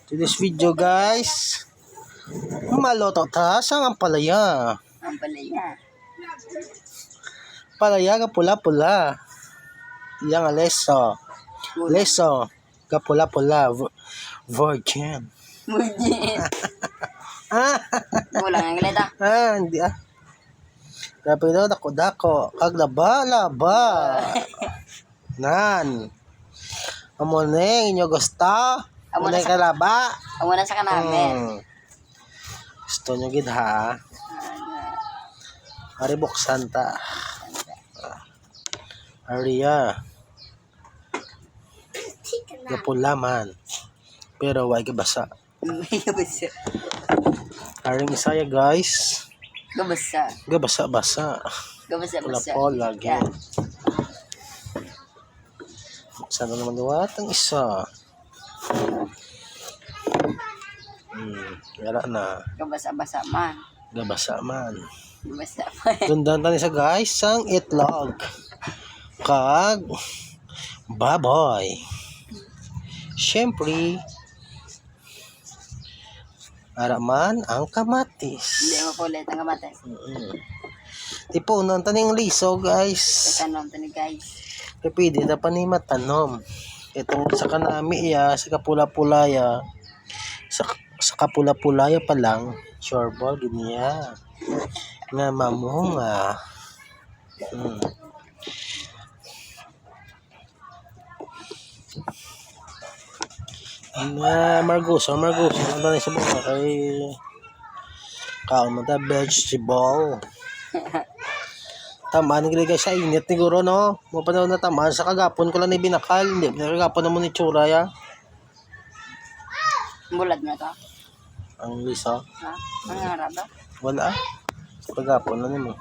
To this video guys, maloto ta sang ang palaya. Ang palaya. Palaya ka pula-pula. Yang leso. Leso ka pula-pula. Virgin. Virgin. Kulang ang galeta. Hindi Grabe daw, dako-dako. Kag laba. Nan. Amo na inyo gusto? Amo na kalaba? Amo na sa kanamin. Gusto nyo gid ha? Ari buksan ta. Ariya. Napula man. Pero why basa. Gabasa. Aring isaya guys. Gabasa. Gabasa-basa. Gabasa-basa. Pula-pula lagi. Buksan na naman duwat ang isa. Wala na. Gabasa-basa man. Gabasa man. Gabasa man. Tundan ta ni sa guys sang itlog. Kag baboy. Siyempre, araman ang kamatis. Hindi mo kulit ang kamatis. Tipo, unan taning liso guys. Tanom to ni guys. Kaya pwede na pa ni matanom. Itong sa kanami ya, sa kapula-pulaya. Sa kapula-pulaya pa lang. Sure ball, ganiya. Nga mamunga. Margus. Ano na sa mga kay kaon mo ta vegetable. Tamaan nila guys sa init ni Guro no. Mo pa daw na tamaan sa kagapon ko lang ni binakal. Hindi kagapon na mo ni tsura ya. Bulad na to. Ang liso. Ha? Ang harap ba? Wala. Sa kagapon na nimo.